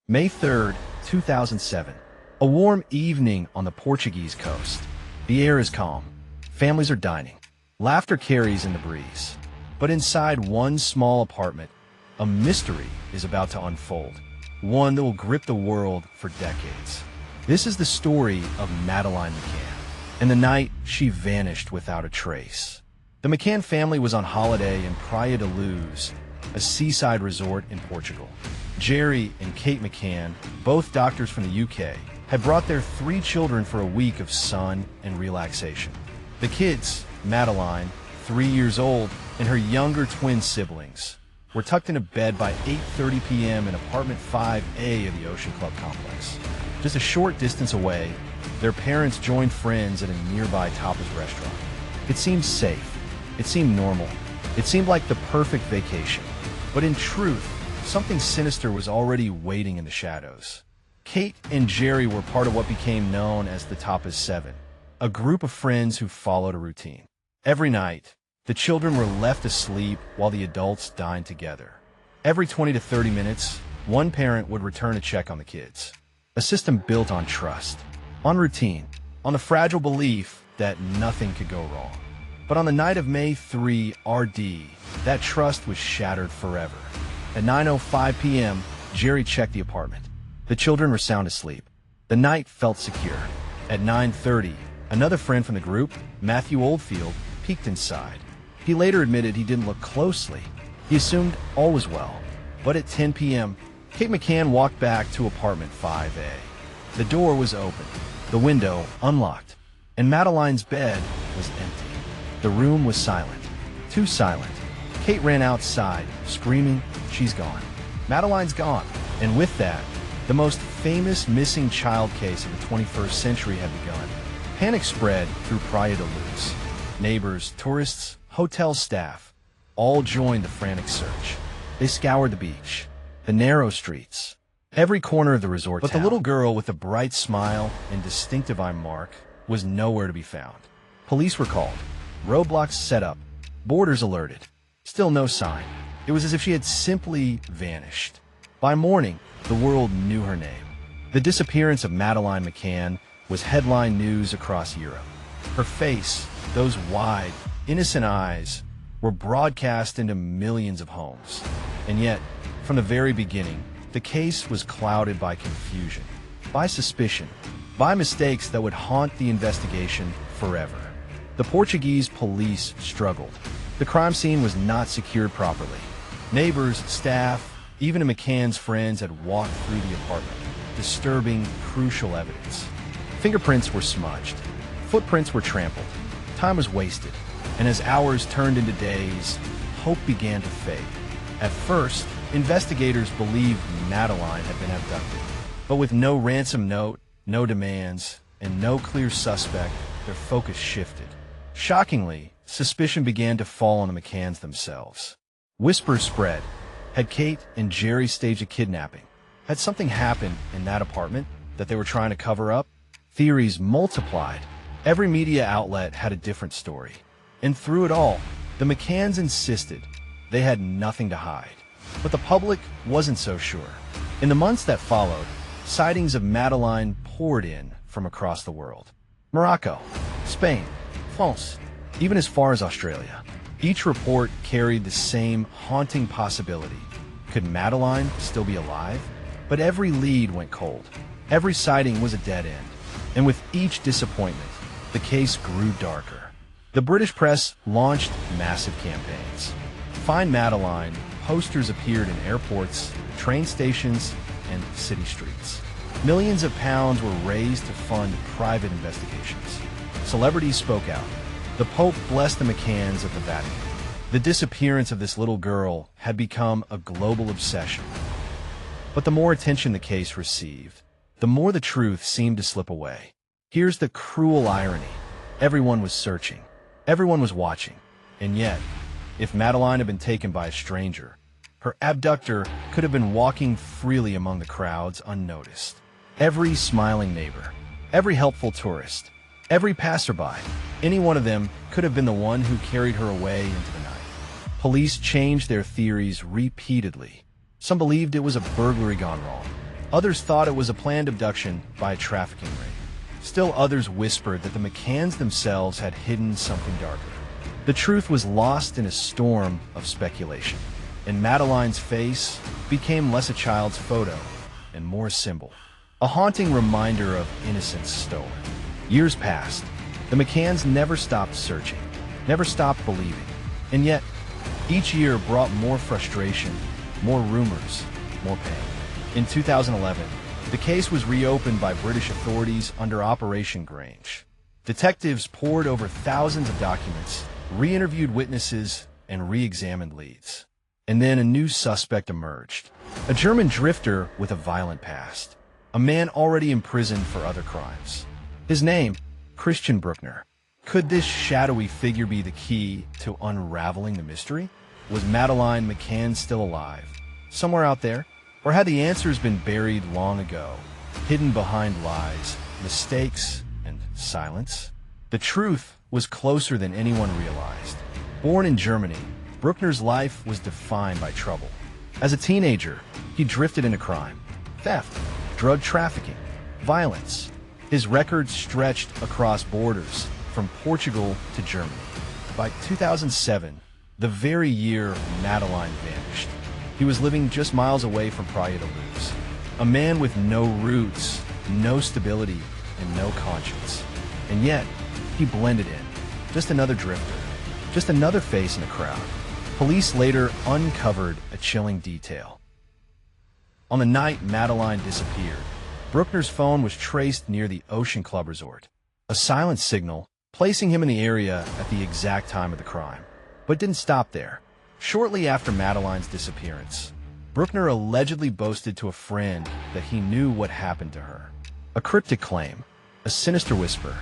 May 3rd, 2007. A warm evening on the Portuguese coast. The air is calm. Families are dining. Laughter carries in the breeze. But inside one small apartment, a mystery is about to unfold. One that will grip the world for decades. This is the story of Madeleine McCann, and the night she vanished without a trace. The McCann family was on holiday in Praia da Luz, a seaside resort in Portugal. Jerry and Kate McCann, both doctors from the UK, had brought their 3 children for a week of sun and relaxation. The kids, Madeleine, 3 years old, and her younger twin siblings, were tucked into bed by 8:30 p.m. in apartment 5A of the Ocean Club complex. Just a short distance away, their parents joined friends at a nearby tapas restaurant. It seemed safe. It seemed normal. It seemed like the perfect vacation. But in truth, something sinister was already waiting in the shadows. Kate and Jerry were part of what became known as the Tapas 7, a group of friends who followed a routine. Every night, the children were left asleep while the adults dined together. Every 20 to 30 minutes, one parent would return to check on the kids. A system built on trust, on routine, on the fragile belief that nothing could go wrong. But on the night of May 3 RD, that trust was shattered forever. At 9:05 p.m., Jerry checked the apartment. The children were sound asleep. The night felt secure. At 9:30, another friend from the group, Matthew Oldfield, peeked inside. He later admitted he didn't look closely. He assumed all was well. But at 10 p.m., Kate McCann walked back to apartment 5A. The door was open, the window unlocked, and Madeleine's bed was empty. The room was silent. Too silent. Kate ran outside, screaming, "She's gone. Madeleine's gone." And with that, the most famous missing child case of the 21st century had begun. Panic spread through Praia da Luz. Neighbors, tourists, hotel staff, all joined the frantic search. They scoured the beach, the narrow streets, every corner of the resort town. But the little girl with the bright smile and distinctive eye mark was nowhere to be found. Police were called, roadblocks set up, boarders alerted. Still no sign. It was as if she had simply vanished. By morning, the world knew her name. The disappearance of Madeleine McCann was headline news across Europe. Her face, those wide, innocent eyes, were broadcast into millions of homes. And yet, from the very beginning, the case was clouded by confusion, by suspicion, by mistakes that would haunt the investigation forever. The Portuguese police struggled. The crime scene was not secured properly. Neighbors, staff, even McCann's friends had walked through the apartment, disturbing crucial evidence. Fingerprints were smudged. Footprints were trampled. Time was wasted. And as hours turned into days, hope began to fade. At first, investigators believed Madeleine had been abducted. But with no ransom note, no demands, and no clear suspect, their focus shifted. Shockingly, suspicion began to fall on the McCanns themselves. Whispers spread. Had Kate and Jerry staged a kidnapping? Had something happened in that apartment that they were trying to cover up? Theories multiplied. Every media outlet had a different story. And through it all, the McCanns insisted they had nothing to hide. But the public wasn't so sure. In the months that followed, sightings of Madeleine poured in from across the world. Morocco, Spain, France, even as far as Australia. Each report carried the same haunting possibility. Could Madeleine still be alive? But every lead went cold. Every sighting was a dead end. And with each disappointment, the case grew darker. The British press launched massive campaigns. Find Madeleine posters appeared in airports, train stations, and city streets. Millions of pounds were raised to fund private investigations. Celebrities spoke out. The Pope blessed the McCanns at the Vatican. The disappearance of this little girl had become a global obsession. But the more attention the case received, the more the truth seemed to slip away. Here's the cruel irony. Everyone was searching. Everyone was watching. And yet, if Madeleine had been taken by a stranger, her abductor could have been walking freely among the crowds unnoticed. Every smiling neighbor, every helpful tourist, every passerby, any one of them could have been the one who carried her away into the night. Police changed their theories repeatedly. Some believed it was a burglary gone wrong. Others thought it was a planned abduction by a trafficking ring. Still others whispered that the McCanns themselves had hidden something darker. The truth was lost in a storm of speculation, and Madeleine's face became less a child's photo and more a symbol, a haunting reminder of innocence stolen. Years passed. The McCanns never stopped searching, never stopped believing, and yet each year brought more frustration, more rumors, more pain. In 2011, the case was reopened by British authorities under Operation Grange. Detectives pored over thousands of documents, re-interviewed witnesses, and re-examined leads. And then a new suspect emerged. A German drifter with a violent past. A man already imprisoned for other crimes. His name, Christian Bruckner. Could this shadowy figure be the key to unraveling the mystery? Was Madeleine McCann still alive, somewhere out there? Or had the answers been buried long ago, hidden behind lies, mistakes, and silence? The truth was closer than anyone realized. Born in Germany, Bruckner's life was defined by trouble. As a teenager, he drifted into crime, theft, drug trafficking, violence. His record stretched across borders, from Portugal to Germany. By 2007, the very year Madeleine vanished, he was living just miles away from Praia da Luz. A man with no roots, no stability, and no conscience. And yet, he blended in. Just another drifter. Just another face in a crowd. Police later uncovered a chilling detail. On the night Madeleine disappeared, Bruckner's phone was traced near the Ocean Club Resort. A silent signal, placing him in the area at the exact time of the crime. But didn't stop there. Shortly after Madeleine's disappearance, Bruckner allegedly boasted to a friend that he knew what happened to her. A cryptic claim, a sinister whisper,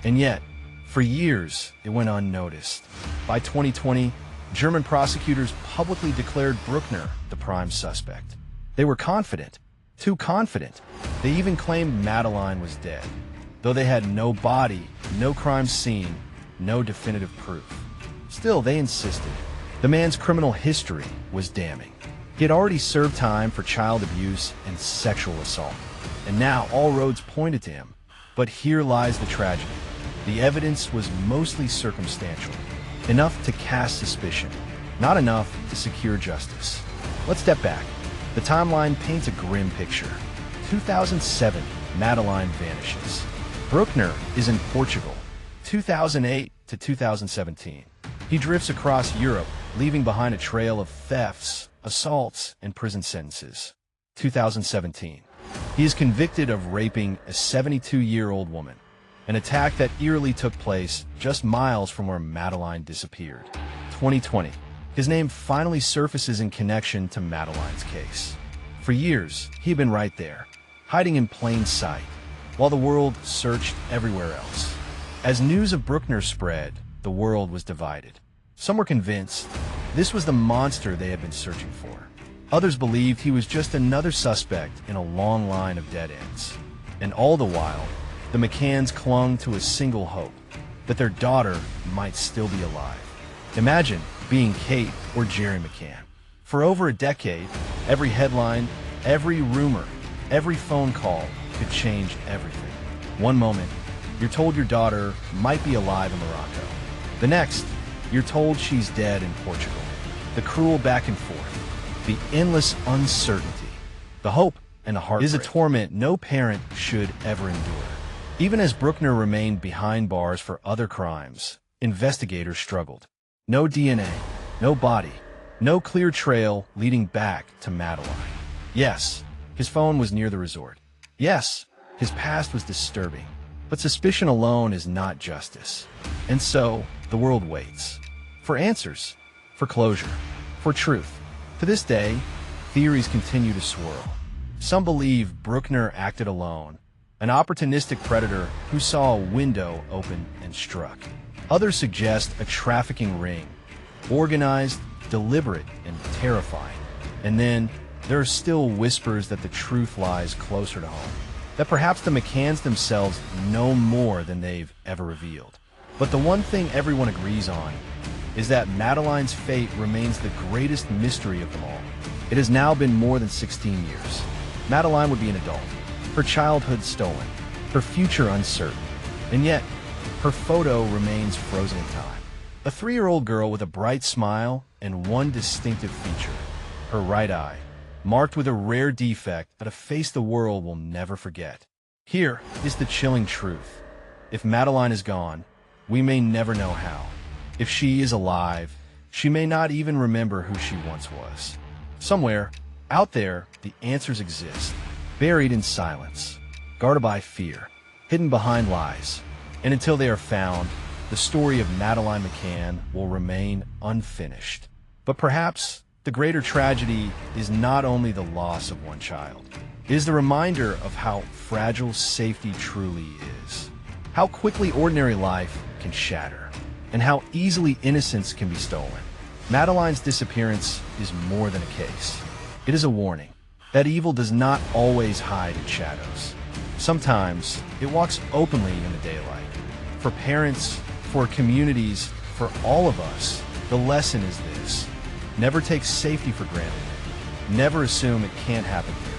and yet, for years, it went unnoticed. By 2020, German prosecutors publicly declared Bruckner the prime suspect. They were confident, too confident. They even claimed Madeleine was dead, though they had no body, no crime scene, no definitive proof. Still, they insisted. The man's criminal history was damning. He had already served time for child abuse and sexual assault, and now all roads pointed to him. But here lies the tragedy. The evidence was mostly circumstantial, enough to cast suspicion, not enough to secure justice. Let's step back. The timeline paints a grim picture. 2007, Madeleine vanishes. Bruckner is in Portugal. 2008 to 2017. He drifts across Europe, leaving behind a trail of thefts, assaults, and prison sentences. 2017. He is convicted of raping a 72-year-old woman, an attack that eerily took place just miles from where Madeleine disappeared. 2020. His name finally surfaces in connection to Madeleine's case. For years, he had been right there, hiding in plain sight, while the world searched everywhere else. As news of Bruckner spread, the world was divided. Some were convinced this was the monster they had been searching for. Others believed he was just another suspect in a long line of dead ends. And all the while, the McCanns clung to a single hope, that their daughter might still be alive. Imagine being Kate or Jerry McCann. For over a decade, every headline, every rumor, every phone call could change everything. One moment, you're told your daughter might be alive in Morocco. The next, you're told she's dead in Portugal. The cruel back and forth, the endless uncertainty, the hope and the heartbreak is a torment no parent should ever endure. Even as Bruckner remained behind bars for other crimes, investigators struggled. No DNA, no body, no clear trail leading back to Madeleine. Yes, his phone was near the resort. Yes, his past was disturbing. But suspicion alone is not justice. And so, the world waits. For answers, for closure, for truth. To this day, theories continue to swirl. Some believe Bruckner acted alone, an opportunistic predator who saw a window open and struck. Others suggest a trafficking ring, organized, deliberate, and terrifying. And then, there are still whispers that the truth lies closer to home, that perhaps the McCanns themselves know more than they've ever revealed. But the one thing everyone agrees on is that Madeleine's fate remains the greatest mystery of them all. It has now been more than 16 years. Madeleine would be an adult, her childhood stolen, her future uncertain. And yet, her photo remains frozen in time. A 3-year-old girl with a bright smile and one distinctive feature, her right eye, marked with a rare defect that a face the world will never forget. Here is the chilling truth. If Madeleine is gone, we may never know how. If she is alive, she may not even remember who she once was. Somewhere, out there, the answers exist, buried in silence, guarded by fear, hidden behind lies. And until they are found, the story of Madeleine McCann will remain unfinished. But perhaps the greater tragedy is not only the loss of one child. It is the reminder of how fragile safety truly is, how quickly ordinary life can shatter, and how easily innocence can be stolen. Madeleine's disappearance is more than a case. It is a warning that evil does not always hide in shadows. Sometimes it walks openly in the daylight. For parents, for communities, for all of us, the lesson is this: never take safety for granted. Never assume it can't happen here.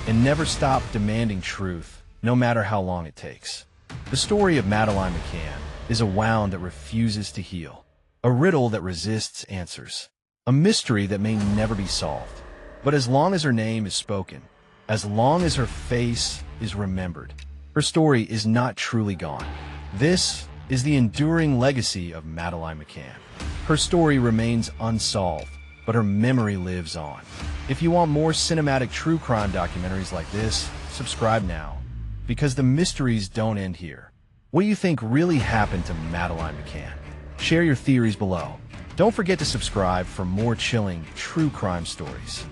And never stop demanding truth, no matter how long it takes. The story of Madeleine McCann is a wound that refuses to heal, a riddle that resists answers, a mystery that may never be solved. But as long as her name is spoken, as long as her face is remembered, her story is not truly gone. This is the enduring legacy of Madeleine McCann. Her story remains unsolved, but her memory lives on. If you want more cinematic true crime documentaries like this, subscribe now, because the mysteries don't end here. What do you think really happened to Madeleine McCann? Share your theories below. Don't forget to subscribe for more chilling true crime stories.